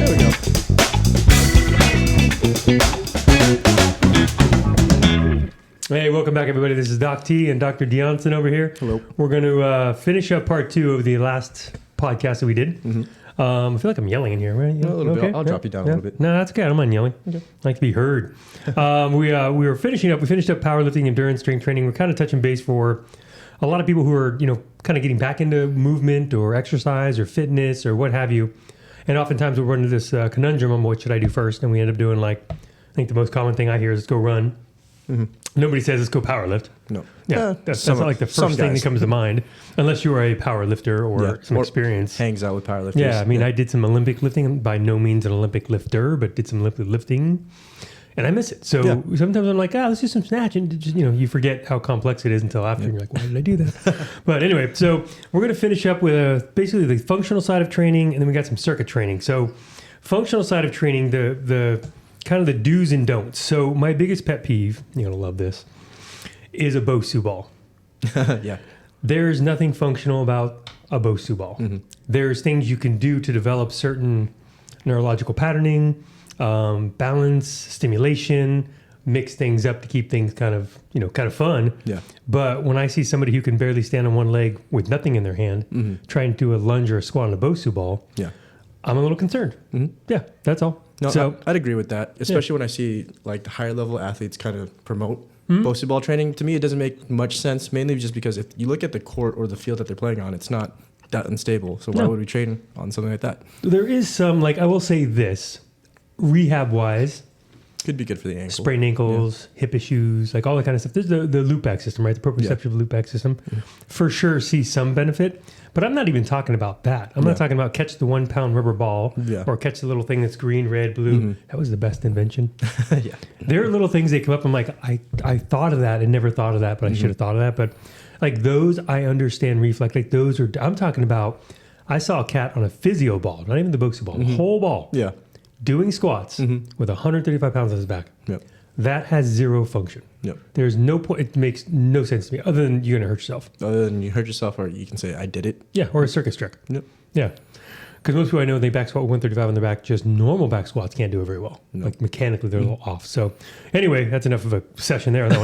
There we go. Hey, welcome back, everybody. This is Doc T and Dr. Deonson over here. Hello. We're going to finish up part 2 of the last podcast that we did. Mm-hmm. I feel like I'm yelling in here, right? A little bit. I'll drop you down a little bit. No, that's okay. I don't mind yelling. Okay. I like to be heard. We were finishing up. We finished up powerlifting, endurance, strength training. We're kind of touching base for a lot of people who are, kind of getting back into movement or exercise or fitness or what have you. And oftentimes we run into this conundrum on what should I do first. And we end up doing I think the most common thing I hear is let's go run. Mm-hmm. Nobody says let's go powerlift. No. Yeah, that's not like the first thing that comes to mind, unless you are a power lifter or some experience. Hangs out with powerlifters. Yeah, I mean, I did some Olympic lifting. By no means an Olympic lifter, but did some Olympic lifting, and I miss it. So sometimes I'm like, let's do some snatch, and just, you forget how complex it is until after, and you're like, why did I do that? But anyway, so we're going to finish up with basically the functional side of training, and then we got some circuit training. So functional side of training, the kind of the do's and don'ts. So my biggest pet peeve, you're going to love this, is a Bosu ball. Yeah. There's nothing functional about a Bosu ball. Mm-hmm. There's things you can do to develop certain neurological patterning, balance, stimulation, mix things up to keep things kind of fun. Yeah. But when I see somebody who can barely stand on one leg with nothing in their hand, trying to do a lunge or a squat on a Bosu ball, I'm a little concerned. Mm-hmm. Yeah, that's all. No, so I'd agree with that, especially when I see the higher level athletes kind of promote Bosu ball training. To me, it doesn't make much sense, mainly just because if you look at the court or the field that they're playing on, it's not that unstable. So why would we train on something like that? There is some, I will say this, rehab-wise, could be good for the ankle. Sprained ankles, hip issues, all that kind of stuff. There's the loop back system, right? The proprioceptive loop back system. For sure see some benefit. But I'm not even talking about that. I'm not talking about catch the 1 pound rubber ball or catch the little thing that's green, red, blue. Mm-hmm. That was the best invention. There are little things that come up. I'm like, I thought of that and never thought of that, but I should have thought of that. But those, I understand reflex. Those are, I'm talking about, I saw a cat on a physio ball, not even the Bosu ball, the whole ball. Yeah. Doing squats with 135 pounds on his back. Yep. That has zero function. Yep. There's no point. It makes no sense to me other than you're going to hurt yourself. Other than you hurt yourself, or you can say, I did it. Yeah, or a circus trick. Yep. Yeah. Because most people I know, they back squat with 135 on their back. Just normal back squats can't do it very well. Nope. Mechanically, they're a little off. So anyway, that's enough of a session there on that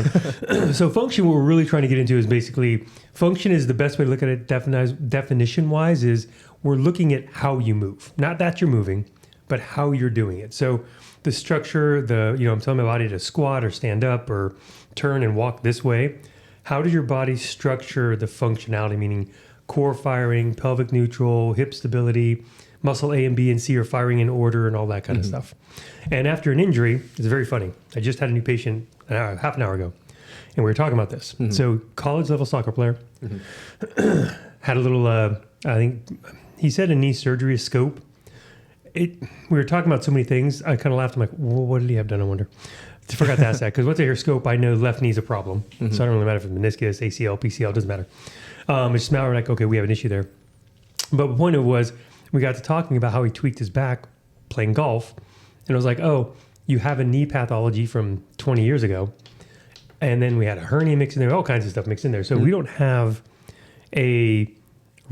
one. So function, what we're really trying to get into is basically, function is the best way to look at it definition-wise is we're looking at how you move. Not that you're moving, but how you're doing it. So the structure, I'm telling my body to squat or stand up or turn and walk this way. How does your body structure the functionality, meaning core firing, pelvic neutral, hip stability, muscle A and B and C are firing in order and all that kind of stuff. And after an injury, it's very funny. I just had a new patient half an hour ago, and we were talking about this. Mm-hmm. So college level soccer player had a little, I think he said a knee surgery, a scope. We were talking about so many things. I kind of laughed. I'm like, well, what did he have done? I wonder. I forgot to ask that because once I hear scope, I know left knee's a problem. Mm-hmm. So I don't really matter if it's meniscus, ACL, PCL, doesn't matter. It's just matter okay, we have an issue there. But the point of it was we got to talking about how he tweaked his back playing golf. And I was like, oh, you have a knee pathology from 20 years ago. And then we had a hernia mixed in there, all kinds of stuff mixed in there. So we don't have a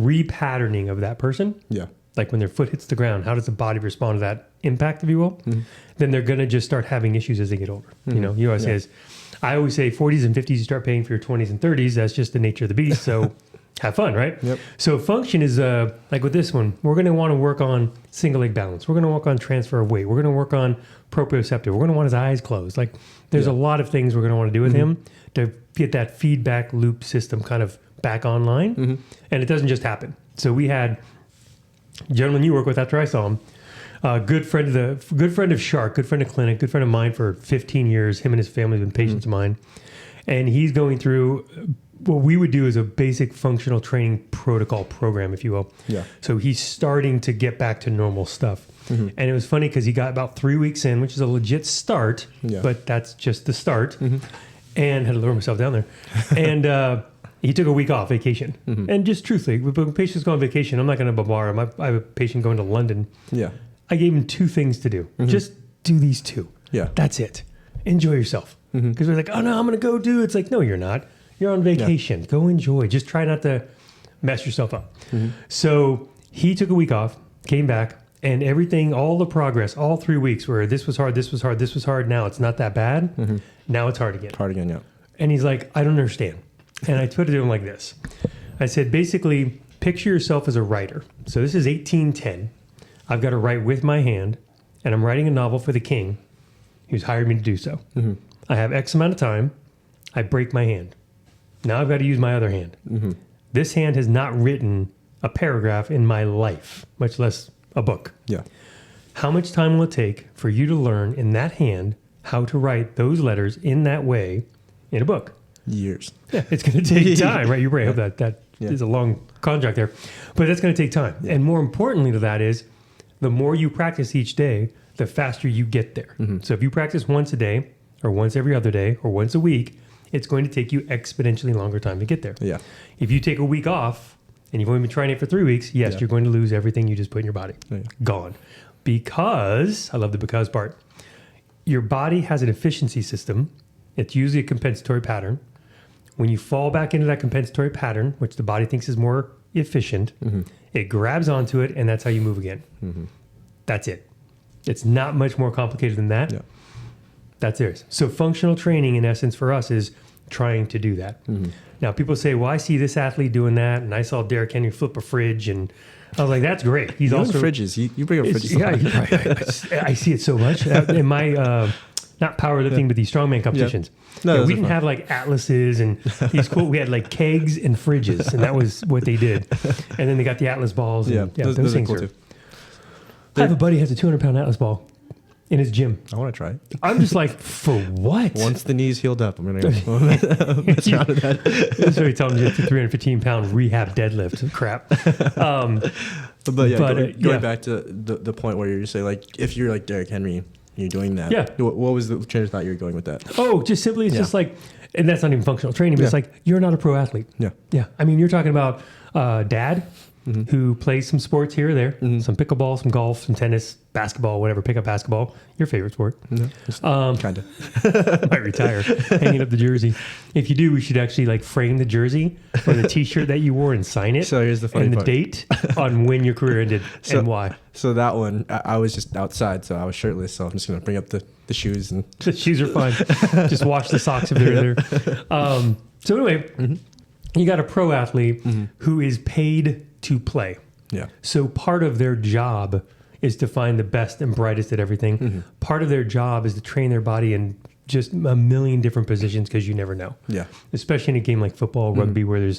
repatterning of that person. Yeah. Like when their foot hits the ground, how does the body respond to that impact, if you will? Mm-hmm. Then they're going to just start having issues as they get older. Mm-hmm. I always say 40s and 50s, you start paying for your 20s and 30s. That's just the nature of the beast. So have fun, right? Yep. So function is like with this one, we're going to want to work on single leg balance. We're going to work on transfer of weight. We're going to work on proprioceptive. We're going to want his eyes closed. There's a lot of things we're going to want to do with him to get that feedback loop system kind of back online. Mm-hmm. And it doesn't just happen. So we had gentleman you work with after I saw him, good friend of SHARC, good friend of clinic, good friend of mine for 15 years. Him and his family have been patients of mine. And he's going through what we would do is a basic functional training protocol program, if you will. Yeah. So he's starting to get back to normal stuff. Mm-hmm. And it was funny because he got about 3 weeks in, which is a legit start, but that's just the start. Mm-hmm. And had to lower myself down there. And he took a week off vacation. Mm-hmm. And just truthfully, when patients go on vacation, I'm not going to bombard him. I have a patient going to London. Yeah. I gave him 2 things to do. Mm-hmm. Just do these 2. Yeah. That's it. Enjoy yourself. Because we're like, oh no, I'm going to go do it. It's like, no, you're not. You're on vacation. Yeah. Go enjoy. Just try not to mess yourself up. Mm-hmm. So he took a week off, came back, And everything, all the progress, all 3 weeks where this was hard, this was hard, this was hard. Now it's not that bad. Mm-hmm. Now it's hard again. Hard again, yeah. And he's like, I don't understand. And I put it to him like this. I said, basically, picture yourself as a writer. So this is 1810. I've got to write with my hand, and I'm writing a novel for the king who's hired me to do so. Mm-hmm. I have X amount of time. I break my hand. Now I've got to use my other hand. Mm-hmm. This hand has not written a paragraph in my life, much less a book. Yeah. How much time will it take for you to learn in that hand how to write those letters in that way in a book? Years. Yeah, it's going to take time, right? You're right. I hope that is a long contract there. But that's going to take time. Yeah. And more importantly to that is the more you practice each day, the faster you get there. Mm-hmm. So if you practice once a day or once every other day or once a week, it's going to take you exponentially longer time to get there. Yeah. If you take a week off and you've only been trying it for 3 weeks, yes, you're going to lose everything you just put in your body. Yeah. Gone. Because, I love the because part, your body has an efficiency system. It's usually a compensatory pattern. When you fall back into that compensatory pattern, which the body thinks is more efficient, mm-hmm. it grabs onto it, and that's how you move again. Mm-hmm. That's it. It's not much more complicated than that. Yeah. That's theirs. So functional training, in essence, for us is trying to do that. Mm-hmm. Now, people say, well, I see this athlete doing that, and I saw Derrick Henry flip a fridge, and I was like, that's great. He's also... fridges. You bring up fridges. Yeah, I see it so much. In my, not powerlifting, but these strongman competitions. Yeah. No, we didn't have like atlases and these cool, we had like kegs and fridges, and that was what they did. And then they got the atlas balls. And, those things are cool too. I have a buddy who has a 200-pound atlas ball in his gym. I want to try it. I'm just like, for what? Once the knees healed up, I'm going to mess around with that. That's what he told me, it's a 315-pound rehab deadlift. Crap. Going back to the point where you're saying, like, if you're like Derrick Henry, you're doing that. Yeah. What was the train of thought you were going with that? Oh, just simply, it's just like, and that's not even functional training, but it's like, you're not a pro athlete. Yeah. Yeah. I mean, you're talking about dad mm-hmm. who plays some sports here or there, mm-hmm. some pickleball, some golf, some tennis, basketball, whatever, pick up basketball, your favorite sport. Kind of. Might retire, hanging up the jersey. If you do, we should actually like frame the jersey or the t-shirt that you wore and sign it. So here's the funny part. And the date on when your career ended and why. So that one, I was just outside, so I was shirtless, so I'm just going to bring up the shoes. And the shoes are fine. Just wash the socks if they're there. So anyway, mm-hmm. you got a pro athlete mm-hmm. who is paid to play. Yeah. So part of their job is to find the best and brightest at everything. Mm-hmm. Part of their job is to train their body in just a million different positions because you never know. Yeah. Especially in a game like football, rugby, mm-hmm. where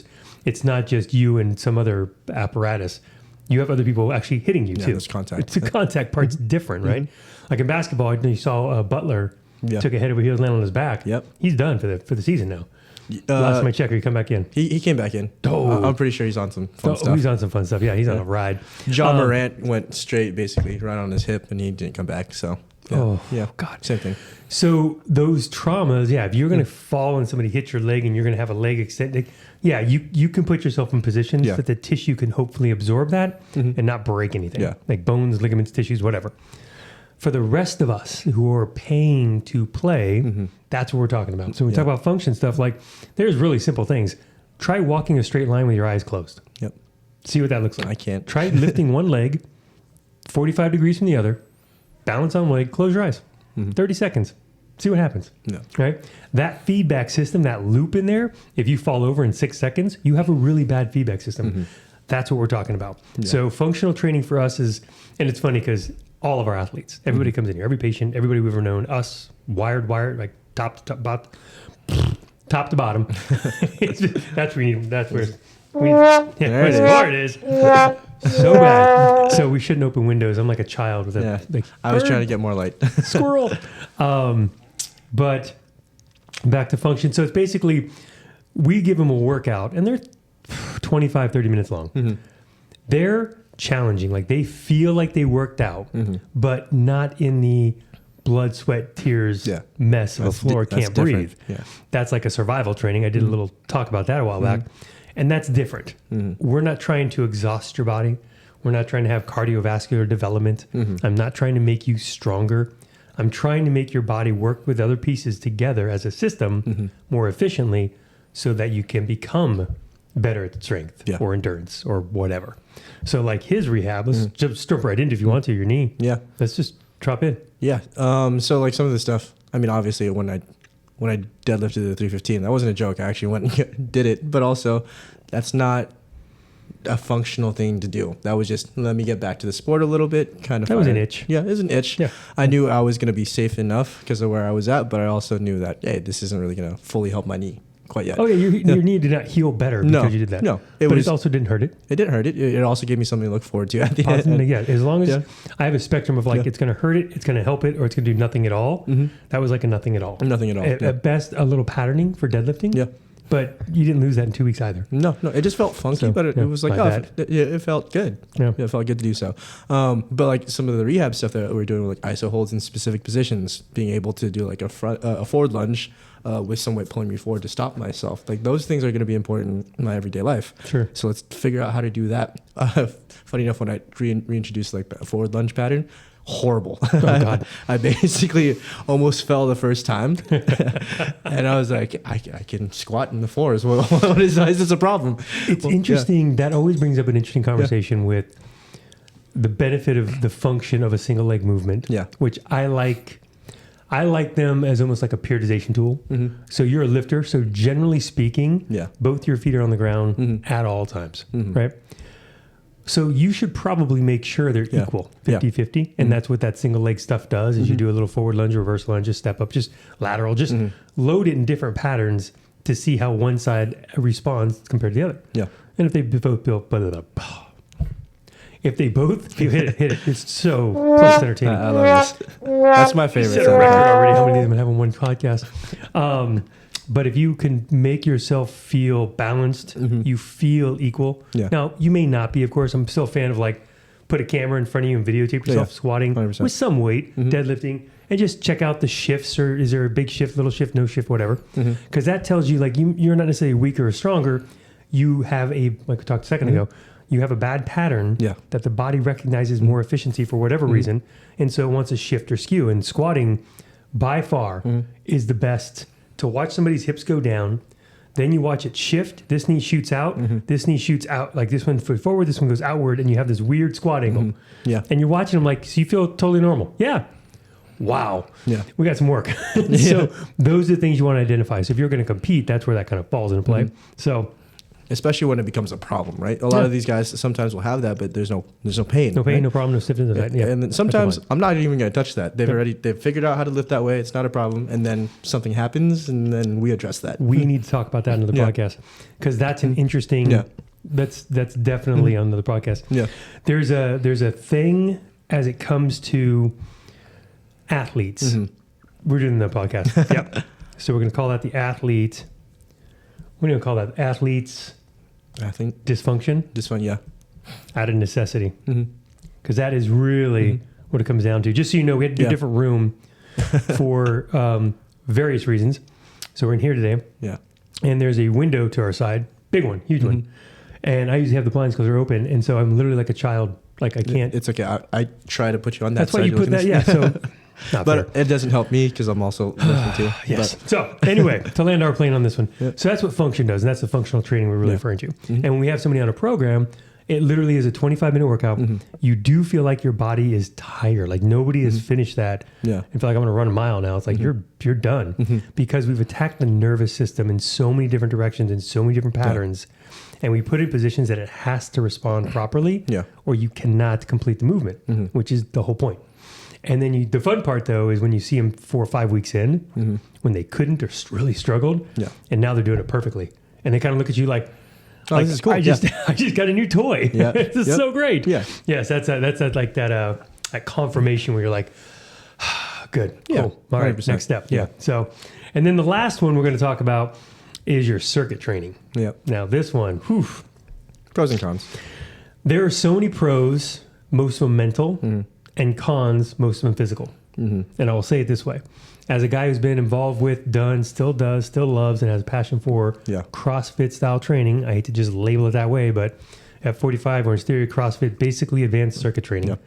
it's not just you and some other apparatus. You have other people actually hitting you too. There's contact. The contact part's different, right? Mm-hmm. Like in basketball, you saw Butler took a head over heels, landed on his back. Yep. He's done for the season now. Last time I checked, he come back in. He came back in. Oh. I'm pretty sure he's on some fun stuff. He's on some fun stuff. Yeah, he's on a ride. John Morant went straight, basically, right on his hip, and he didn't come back. So, God. Same thing. So those traumas, if you're going to fall and somebody hits your leg and you're going to have a leg extended, you can put yourself in positions that the tissue can hopefully absorb that mm-hmm. and not break anything. Yeah. Like bones, ligaments, tissues, whatever. For the rest of us who are paying to play, mm-hmm. that's what we're talking about. So when we talk about function stuff, like there's really simple things. Try walking a straight line with your eyes closed. Yep. See what that looks like. I can't. Try lifting one leg 45 degrees from the other, balance on one leg, close your eyes. Mm-hmm. 30 seconds. See what happens. No. Right? That feedback system, that loop in there, if you fall over in 6 seconds, you have a really bad feedback system. Mm-hmm. That's what we're talking about. Yeah. So functional training for us is, and it's funny because all of our athletes, everybody mm-hmm. comes in here, every patient, everybody we've ever known, us, wired, like top to bottom. That's where we need, there it is. So bad. So we shouldn't open windows. I'm like a child with a I was trying to get more light. Squirrel. But back to function. So it's basically, we give them a workout and they're 25, 30 minutes long. Mm-hmm. They're challenging. Like they feel like they worked out, mm-hmm. but not in the blood, sweat, tears mess of a floor can't breathe. Yeah. That's like a survival training. I did mm-hmm. a little talk about that a while mm-hmm. back. And that's different. Mm-hmm. We're not trying to exhaust your body. We're not trying to have cardiovascular development. Mm-hmm. I'm not trying to make you stronger. I'm trying to make your body work with other pieces together as a system mm-hmm. more efficiently so that you can become better at strength or endurance or whatever. So like his rehab, let's just jump right into if you want to, your knee. Yeah. Let's just drop in. Yeah. So like some of the stuff, I mean, obviously when I deadlifted the 315, that wasn't a joke. I actually went and did it, but also that's not a functional thing to do. That was just, let me get back to the sport a little bit. Kind of. That was an itch. Yeah, it was an itch. Yeah. I knew I was going to be safe enough because of where I was at, but I also knew that, hey, this isn't really going to fully help my knee quite yet. Oh yeah, your knee did not heal better because you did that. No, it also didn't hurt it. It didn't hurt it. It also gave me something to look forward to at the end. Yeah, as long as I have a spectrum of like, Yeah. it's going to hurt it, it's going to help it, or it's going to do nothing at all. That was like a nothing at all. Nothing at all. At best, a little patterning for deadlifting. Yeah. But you didn't lose that in 2 weeks either. No, it just felt funky, but it was like, it felt good. Yeah. It felt good to do so. But like some of the rehab stuff that we're doing with like iso holds in specific positions, being able to do like a forward lunge with some weight pulling me forward to stop myself. Like those things are going to be important in my everyday life. Sure. So let's figure out how to do that. Funny enough, when I reintroduced like a forward lunge pattern, horrible. Oh, God. I basically almost fell the first time. And I was like, I can squat in the floors. What is this a problem? It's interesting. That always brings up an interesting conversation with the benefit of the function of a single leg movement, which I like them as almost like a periodization tool. So you're a lifter. So generally speaking, both your feet are on the ground at all times, right? So you should probably make sure they're equal, 50-50. And that's what that single leg stuff does is you do a little forward lunge, reverse lunge, just step up, just lateral, just load it in different patterns to see how one side responds compared to the other. Yeah. And if they both feel, hit it, it's so plus entertaining. I love this. That's my favorite. Set a record already. How many of them have in one podcast? But if you can make yourself feel balanced, you feel equal. Yeah. Now, you may not be, of course. I'm still a fan of like, put a camera in front of you and videotape yourself squatting 100%. With some weight, deadlifting, and just check out the shifts, or is there a big shift, little shift, no shift, whatever. Because that tells you like you're not necessarily weaker or stronger. You have like we talked a second ago, you have a bad pattern that the body recognizes more efficiency for whatever reason. And so it wants a shift or skew. And squatting by far is the best to watch somebody's hips go down. Then you watch it shift. This knee shoots out. This knee shoots out. Like this one foot forward, this one goes outward. And you have this weird squat angle. Yeah. And you're watching them like, so you feel totally normal. Yeah. Wow. Yeah. We got some work. So those are the things you want to identify. So if you're going to compete, that's where that kind of falls into play. So especially when it becomes a problem, right? A lot of these guys sometimes will have that, but there's no pain. No pain, right? No problem, no stiffness. And then sometimes I'm not even going to touch that. They've figured out how to lift that way. It's not a problem. And then something happens, and then we address that. We need to talk about that in another podcast because that's an interesting. That's definitely on another podcast. Yeah. There's a thing as it comes to athletes. We're doing the podcast. Yep. So we're going to call that the athlete. What do you call that? Athletes. I think dysfunction, out of necessity, because that is really what it comes down to. Just so you know, we had to do a different room for various reasons. So we're in here today, and there's a window to our side, big one, huge one, and I usually have the blinds because they're open, and so I'm literally like a child. Like I can't. It's okay. I try to put you on that. That's why you put that. Yeah. So. But it doesn't help me because I'm also lifting too. Yes. So anyway, to land our plane on this one. So that's what function does. And that's the functional training we're really referring to. And when we have somebody on a program, it literally is a 25-minute workout. You do feel like your body is tired. Like nobody has finished that. Yeah. And feel like I'm going to run a mile now. It's like you're done because we've attacked the nervous system in so many different directions and so many different patterns. And we put it in positions that it has to respond properly or you cannot complete the movement, which is the whole point. And then the fun part, though, is when you see them 4 or 5 weeks in, when they couldn't or really struggled, and now they're doing it perfectly. And they kind of look at you like, this is cool. I just got a new toy. Yeah. This is so great. Yeah. Yes, that's like that confirmation where you're like, good, cool. All right, 100%. Next step. Yeah. So, and then the last one we're going to talk about is your circuit training. Yeah. Now, this one, pros and cons. There are so many pros, most of them mental, and cons, most of them physical. And I will say it this way. As a guy who's been involved with, done, still does, still loves, and has a passion for CrossFit style training, I hate to just label it that way, but at 45, Orange Theory, CrossFit, basically advanced circuit training.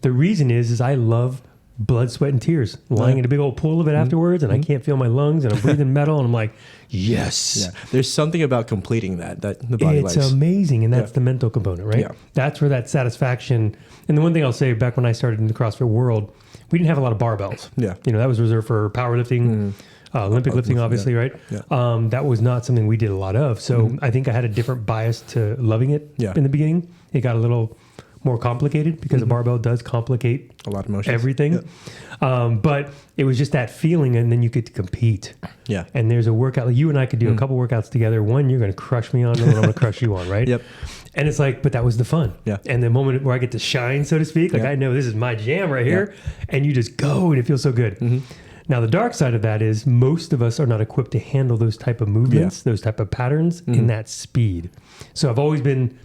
The reason is I love blood, sweat, and tears, lying in a big old pool of it afterwards, and I can't feel my lungs, and I'm breathing metal, and I'm like, yes. Yeah. There's something about completing that the body likes. It's amazing, and that's the mental component, right? Yeah. That's where that satisfaction. And the one thing I'll say, back when I started in the CrossFit world, we didn't have a lot of barbells. Yeah. That was reserved for powerlifting, Olympic lifting, obviously, right? Yeah. That was not something we did a lot of. So I think I had a different bias to loving it in the beginning. It got a little more complicated because a barbell does complicate a lot of motions. Everything. But it was just that feeling, and then you get to compete. Yeah. And there's a workout. Like you and I could do a couple workouts together. One you're going to crush me on, and one I'm going to crush you on, right? Yep. And it's like, but that was the fun. Yeah. And the moment where I get to shine, so to speak, like I know this is my jam right here, and you just go, and it feels so good. Now, the dark side of that is most of us are not equipped to handle those type of movements, those type of patterns in that speed. So I've always been,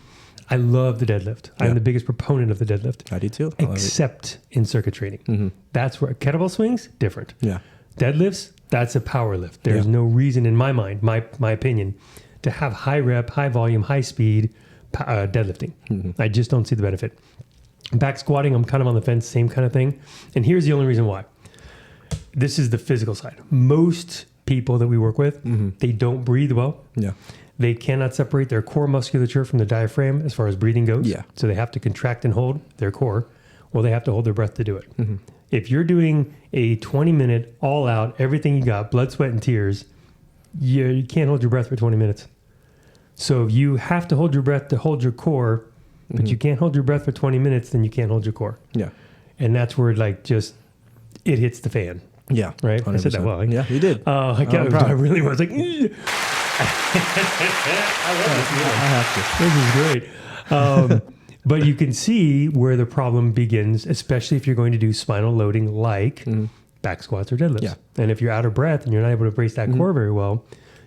I love the deadlift. I'm the biggest proponent of the deadlift. I do too. Except in circuit training. That's where kettlebell swings, different. Yeah. Deadlifts, that's a power lift. There's no reason in my mind, my opinion, to have high rep, high volume, high speed deadlifting. I just don't see the benefit. Back squatting, I'm kind of on the fence, same kind of thing. And here's the only reason why. This is the physical side. Most people that we work with, they don't breathe well. Yeah. They cannot separate their core musculature from the diaphragm as far as breathing goes. Yeah. So they have to contract and hold their core, or they have to hold their breath to do it. If you're doing a 20-minute all out, everything you got, blood, sweat, and tears, you can't hold your breath for 20 minutes. So if you have to hold your breath to hold your core, but you can't hold your breath for 20 minutes, then you can't hold your core. Yeah. And that's where it hits the fan. Yeah. Right? 100%. I said that well. Yeah, you did. I really was like, I love this. This is great. But you can see where the problem begins, especially if you're going to do spinal loading like back squats or deadlifts. Yeah. And if you're out of breath and you're not able to brace that core very well,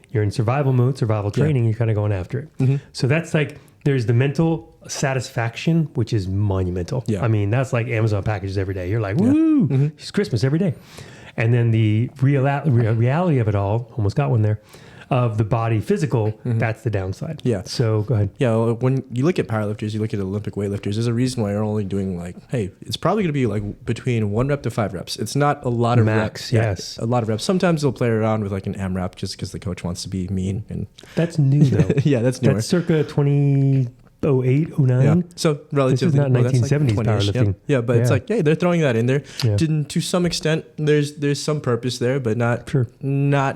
you're in survival mode, survival training, you're kind of going after it. So that's like, there's the mental satisfaction, which is monumental. Yeah. I mean, that's like Amazon packages every day. You're like, woo, it's Christmas every day. And then the reality of it all, almost got one there, of the body physical, that's the downside. Yeah. So go ahead. Yeah. Well, when you look at powerlifters, you look at Olympic weightlifters, there's a reason why you're only doing it's probably going to be like between 1 rep to 5 reps. It's not a lot of max, reps. Yes. A lot of reps. Sometimes they'll play around with like an AMRAP just because the coach wants to be mean. And that's new though. Yeah, that's newer. That's circa 2008, 09. Yeah. So relatively. This is not 1970s powerlifting. Yeah, but it's like, they're throwing that in there. Yeah. To some extent, there's some purpose there, but not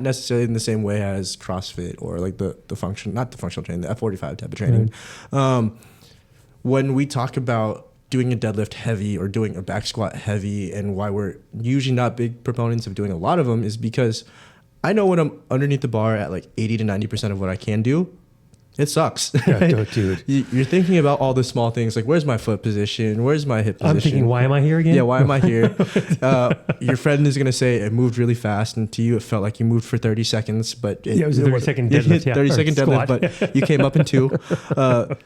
necessarily in the same way as CrossFit or like the not the functional training, the F45 type of training. When we talk about doing a deadlift heavy or doing a back squat heavy, and why we're usually not big proponents of doing a lot of them, is because I know when I'm underneath the bar at like 80 to 90% of what I can do, it sucks. Yeah, dude. You're thinking about all the small things, like where's my foot position? Where's my hip position? I'm thinking, why am I here again? Yeah, why am I here? Your friend is going to say it moved really fast, and to you it felt like you moved for 30 seconds. But it was a 30-second deadlift. 30-second deadlift, but you came up in 2.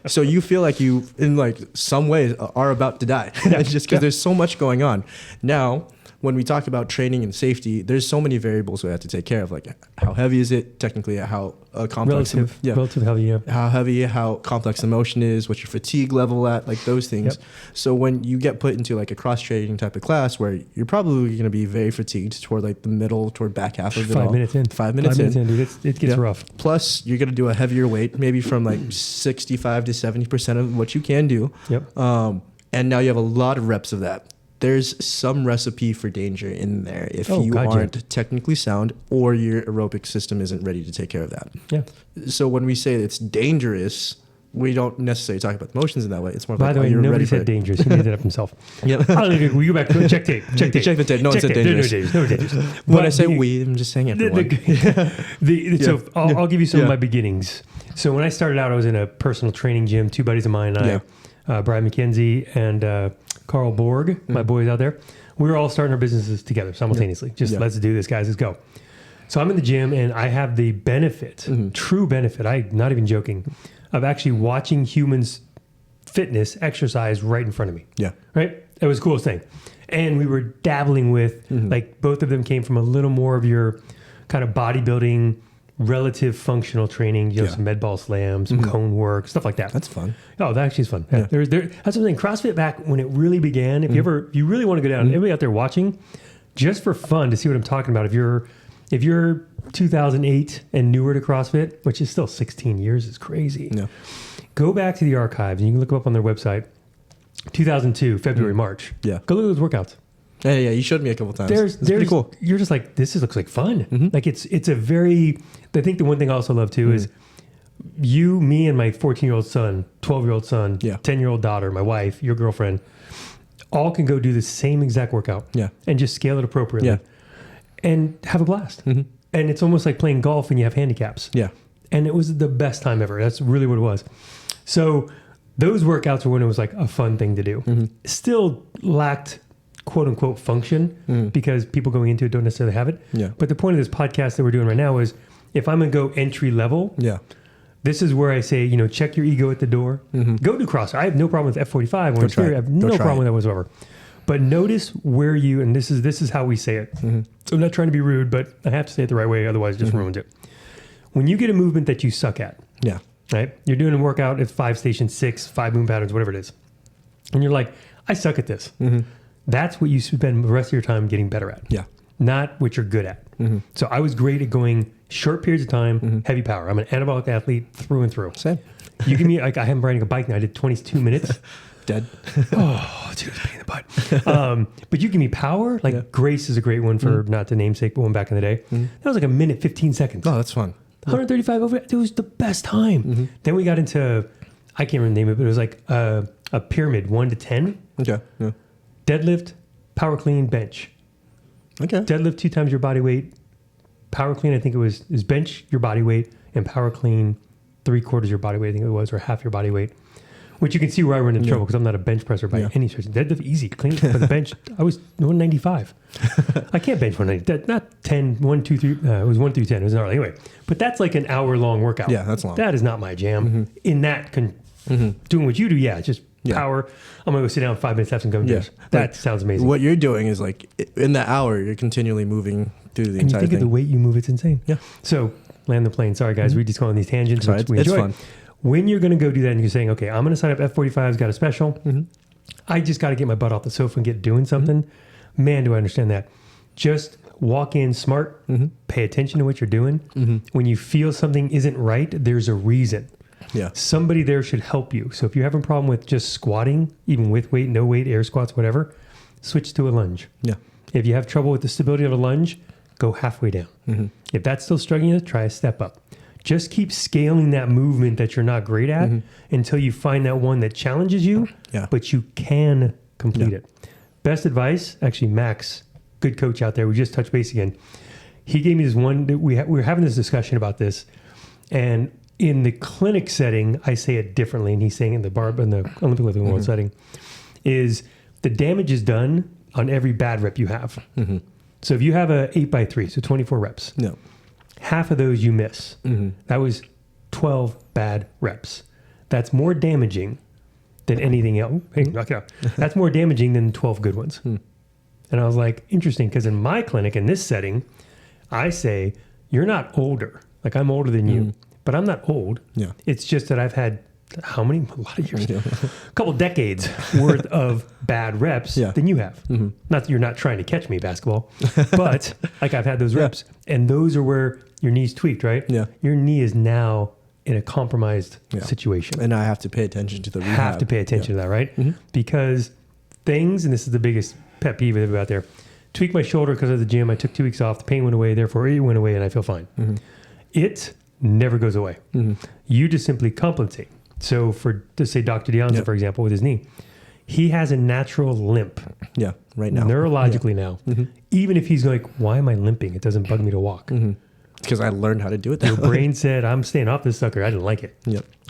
So you feel like you, in like some ways, are about to die. Just because there's so much going on. Now, when we talk about training and safety, there's so many variables we have to take care of, like how heavy is it technically, how complex, relative heavy, how heavy, how complex the motion is, what's your fatigue level at, like those things. So when you get put into like a cross training type of class where you're probably going to be very fatigued toward like the middle, toward back half of it. 5 minutes in. 5 minutes in, dude. It gets rough. Plus, you're going to do a heavier weight, maybe from like 65 to 70% of what you can do. And now you have a lot of reps of that. There's some recipe for danger in there if you aren't technically sound or your aerobic system isn't ready to take care of that. Yeah. So when we say it's dangerous, we don't necessarily talk about the motions in that way. It's more by the way, nobody said dangerous. He made that up himself. Yep. We go back to check tape. Check the tape. No one said dangerous. No dangerous. When I say we, I'm just saying everyone. So I'll give you some of my beginnings. So when I started out, I was in a personal training gym. 2 buddies of mine, Brian McKenzie and Carl Borg, my boys out there. We were all starting our businesses together simultaneously. Let's do this, guys. Let's go. So I'm in the gym and I have the benefit, true benefit, I'm not even joking, of actually watching humans fitness exercise right in front of me. Yeah. Right? It was the coolest thing. And we were dabbling with, like both of them came from a little more of your kind of bodybuilding, relative functional training, some med ball slams, some cone work, stuff like that. That's fun. Oh, that actually is fun. Yeah. That's something. CrossFit back when it really began. If you really want to go down, everybody out there watching, just for fun to see what I'm talking about. If you're 2008 and newer to CrossFit, which is still 16 years, is crazy. Yeah. Go back to the archives and you can look them up on their website. 2002, February, March. Yeah. Go look at those workouts. Yeah, you showed me a couple times. It's pretty cool. You're just like, this looks like fun. Like it's a very, I think the one thing I also love too is you, me, and my 14-year-old son, 12-year-old son, 10-year-old daughter, my wife, your girlfriend, all can go do the same exact workout and just scale it appropriately and have a blast. And it's almost like playing golf and you have handicaps. Yeah. And it was the best time ever. That's really what it was. So those workouts were when it was like a fun thing to do. Still lacked quote unquote function because people going into it don't necessarily have it. Yeah. But the point of this podcast that we're doing right now is if I'm going to go entry level, this is where I say, check your ego at the door. Go do CrossFit. I have no problem with F45 or Theory. I have no problem with that whatsoever. But notice where you, and this is how we say it. So I'm not trying to be rude, but I have to say it the right way. Otherwise it just ruins it. When you get a movement that you suck at, right? You're doing a workout at 5 station 6, 5 movement patterns, whatever it is. And you're like, I suck at this. That's what you spend the rest of your time getting better at. Yeah. Not what you're good at. So I was great at going short periods of time, heavy power. I'm an anabolic athlete through and through. Same. You give me, like, I am riding a bike now. I did 22 minutes. Dead. Oh, dude, it's a pain in the butt. But you give me power. Like Grace is a great one for not the namesake, but one back in the day. That was like a minute, 15 seconds. Oh, that's fun. 135 over. It was the best time. Then we got into, I can't remember the name of it, but it was like a pyramid, 1 to 10. Okay. Yeah. Deadlift, power clean, bench. Okay. Deadlift 2 times your body weight. Power clean, I think it was, is bench your body weight, and power clean 3/4 your body weight, I think it was, or half your body weight. Which you can see where I run into trouble because I'm not a bench presser by any stretch. Deadlift easy, clean. But the bench, I was 195. I can't bench 190. Not 10, 1, 2, 3. It was 1 through 10. It was gnarly. Anyway, but that's like an hour-long workout. Yeah, that's long. That is not my jam. In that, doing what you do, just power. I'm going to go sit down 5 minutes, have some gum juice. That sounds amazing. What you're doing is like, in that hour, you're continually moving through the entire thing. And you think of the weight you move, it's insane. Yeah. So, land the plane. Sorry, guys. We just go on these tangents, which we enjoy. It's fun. When you're going to go do that and you're saying, okay, I'm going to sign up F45's got a special. I just got to get my butt off the sofa and get doing something. Man, do I understand that. Just walk in smart, pay attention to what you're doing. When you feel something isn't right, there's a reason. Yeah. Somebody there should help you. So if you're having a problem with just squatting, even with weight, no weight, air squats, whatever, switch to a lunge. Yeah. If you have trouble with the stability of a lunge, go halfway down. If that's still struggling you, try a step up. Just keep scaling that movement that you're not great at until you find that one that challenges you, but you can complete it. Best advice, actually, Max, good coach out there. We just touched base again. He gave me this one. We were having this discussion about this, and in the clinic setting, I say it differently, and he's saying in the Olympic lifting world setting, is the damage is done on every bad rep you have. So if you have a 8x3, so 24 reps. No. Half of those you miss. That was 12 bad reps. That's more damaging than anything else. Hey, knock it out. That's more damaging than 12 good ones. And I was like, interesting, because in my clinic, in this setting, I say, you're not older. Like, I'm older than you, but I'm not old. Yeah. It's just that I've had, how many? A lot of years. A couple decades worth of bad reps than you have. Not that you're not trying to catch me, basketball, but like I've had those reps. And those are where your knee's tweaked, right? Yeah. Your knee is now in a compromised situation. And I have to pay attention to the rehab. Have to pay attention to that, right? Because things, and this is the biggest pet peeve out there, tweak my shoulder because of the gym. I took 2 weeks off. The pain went away. Therefore, it went away and I feel fine. It never goes away. You just simply compensate. So for, to say Dr. DeAnza, for example, with his knee, he has a natural limp. Yeah, right now. Neurologically now. Even if he's like, why am I limping? It doesn't bug me to walk. Because I learned how to do it that Your brain said, I'm staying off this sucker. I didn't like it.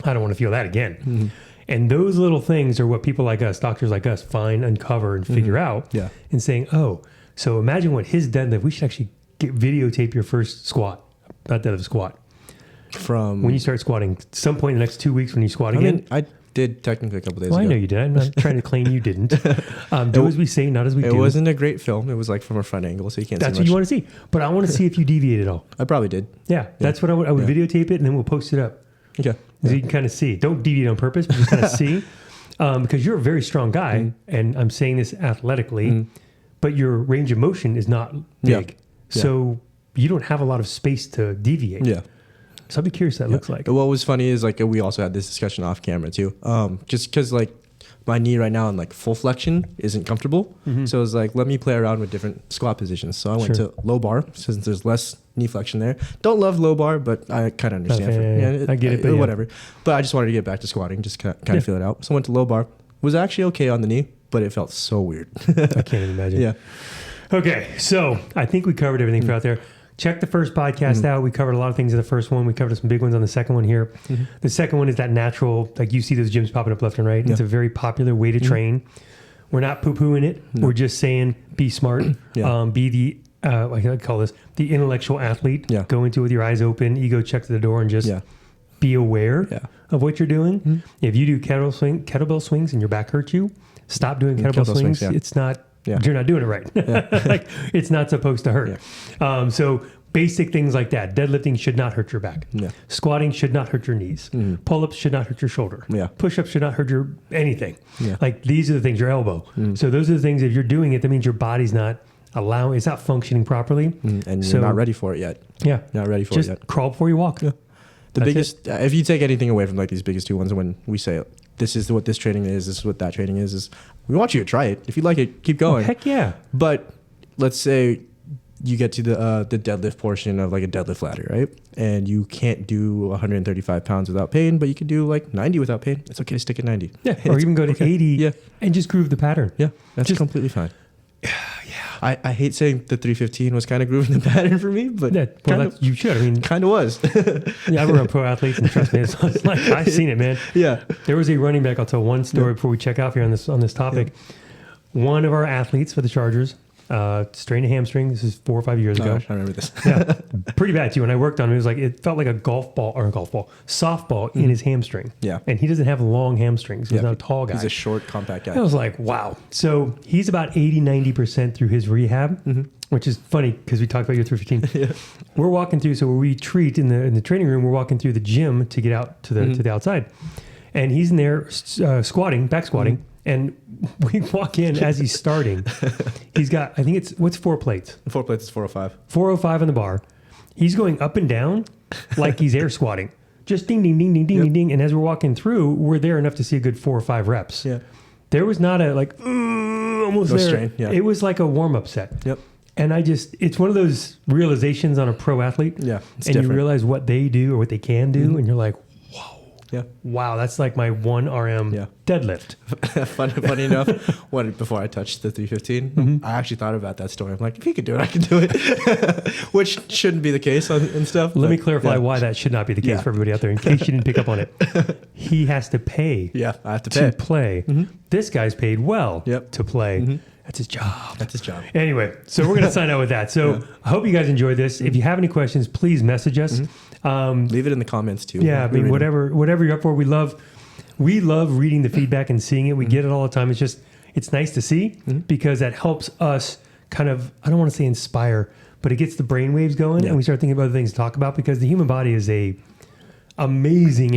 I don't want to feel that again. And those little things are what people like us, doctors like us, find, uncover, and figure out. And saying, oh, so imagine what his deadlift, we should actually videotape your first squat. Not deadlift, squat. From when you start squatting, some point in the next 2 weeks when you squat again. did technically a couple days Well, ago. I know you did. I'm not trying to claim you didn't. Do as we say, not as we do. It wasn't a great film. It was like from a front angle, so you can't see That's much. what you want to see. But I want to see if you deviate at all. I probably did. Yeah, that's what I would videotape it, and then we'll post it up. Okay. So you can kind of see. Don't deviate on purpose, but just kind of see. Because you're a very strong guy, and I'm saying this athletically, but your range of motion is not big. Yeah. So you don't have a lot of space to deviate. Yeah. So I'd be curious what that looks like. What was funny is like we also had this discussion off camera too. Just because like my knee right now in like full flexion isn't comfortable. So it was like, let me play around with different squat positions. So I went to low bar since there's less knee flexion there. Don't love low bar, but I kind of understand. I get it, but whatever. But I just wanted to get back to squatting, just kind of feel it out. So I went to low bar. Was actually okay on the knee, but it felt so weird. I can't even imagine. Yeah. Okay, so I think we covered everything for out there. Check the first podcast out. We covered a lot of things in the first one. We covered some big ones on the second one here. The second one is that natural, like you see those gyms popping up left and right. It's a very popular way to train. We're not poo-pooing it. We're just saying be smart. Be the, what do I call this? The intellectual athlete. Go into it with your eyes open, ego check to the door, and just be aware of what you're doing. If you do kettlebell swings and your back hurts you, stop doing kettlebell swings. It's not... You're not doing it right. Like it's not supposed to hurt. So basic things like that. Deadlifting should not hurt your back. Squatting should not hurt your knees. Pull-ups should not hurt your shoulder. Push-ups should not hurt your anything. Like these are the things, your elbow. So those are the things, if you're doing it, that means your body's not it's not functioning properly. And you're not ready for it yet. Not ready for it yet. Just crawl before you walk. The biggest, if you take anything away from like these biggest two ones, when we say this is what this training is, this is what that training is we want you to try it. If you like it, keep going. Oh, heck yeah. But let's say you get to the deadlift portion of like a deadlift ladder, right? And you can't do 135 pounds without pain, but you can do like 90 without pain. It's okay to stick at 90. Yeah, or even go to 80 and just groove the pattern. Yeah, that's just completely fine. I hate saying the 315 was kind of grooving the pattern for me, but you should. I mean, kind of was. I run pro athletes, and trust me, it's like I've seen it, man. Yeah. There was a running back. I'll tell one story before we check off here on this topic. One of our athletes for the Chargers strained a hamstring. This is 4 or 5 years ago. I remember this. Pretty bad too. When I worked on him, it felt like a softball in his hamstring. Yeah. And he doesn't have long hamstrings. He's not a tall guy. He's a short, compact guy. I was like, wow. So he's about 80, 90% through his rehab, which is funny because we talked about your 315. We're walking through, so we treat in the training room, we're walking through the gym to get out to the outside. And he's in there squatting, back squatting. And we walk in as he's starting. He's got, I think what's 4 plates? 4 plates is 405. 405 on the bar. He's going up and down like he's air squatting. Just ding, ding, ding, ding, ding, ding, ding. And as we're walking through, we're there enough to see a good 4 or 5 reps. Yeah. There was not a almost no there. Strain. Yeah. It was like a warm-up set. Yep. And it's one of those realizations on a pro athlete. Yeah. And different. You realize what they do or what they can do. And you're like, yeah. Wow, that's like my 1 RM deadlift. Funny enough, before I touched the 315, I actually thought about that story. I'm like, if he could do it, I can do it. Which shouldn't be the case and stuff. Let me clarify why that should not be the case for everybody out there, in case you didn't pick up on it. He has to pay. Yeah, I have to pay. To play. This guy's paid well to play. That's his job. That's his job. Anyway, so we're going to sign out with that. So I hope you guys enjoyed this. If you have any questions, please message us. Leave it in the comments too. Yeah, I mean, whatever you're up for, we love reading the feedback and seeing it. We get it all the time. It's nice to see because that helps us kind of, I don't want to say inspire, but it gets the brainwaves going and we start thinking about other things to talk about because the human body is a amazing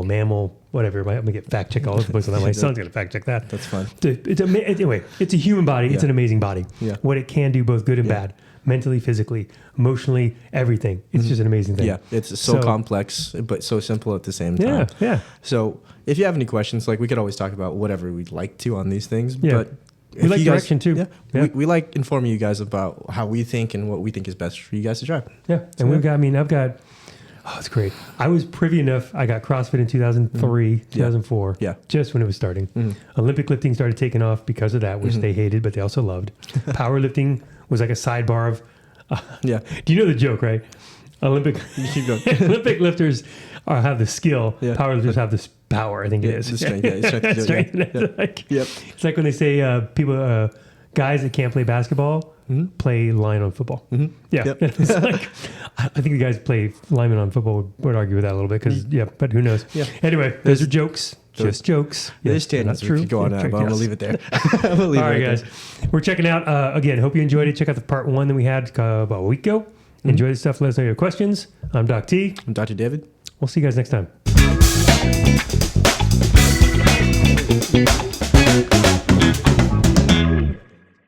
mammal, whatever. I'm going to get fact check all over the place on that. My son's going to fact check that. That's fun. Anyway, it's a human body. It's an amazing body. Yeah. What it can do, both good and bad. Mentally, physically, emotionally, everything. It's just an amazing thing. Yeah, it's so complex, but so simple at the same time. Yeah. So if you have any questions, like we could always talk about whatever we'd like to on these things. Yeah. But we like direction too. Yeah. We like informing you guys about how we think and what we think is best for you guys to try. Yeah. And I've got, it's great. I was privy enough. I got CrossFit in 2003, 2004. Yeah. Just when it was starting. Olympic lifting started taking off because of that, which they hated, but they also loved. Powerlifting was like a sidebar of, do you know the joke, right? Olympic lifters have the skill. Yeah. Powerlifters have this power, I think it is. The strength. It's like when they say guys that can't play basketball play line on football. Yeah. Yep. It's like, I think the guys play lineman on football would argue with that a little bit because, but who knows? Yeah. Anyway, those are jokes. Just jokes. There's standards. We could go on that, but I'm going to leave it there. All right, guys. We're checking out, again, hope you enjoyed it. Check out the part 1 that we had about a week ago. Enjoy this stuff. Let us know your questions. I'm Doc T. I'm Dr. David. We'll see you guys next time.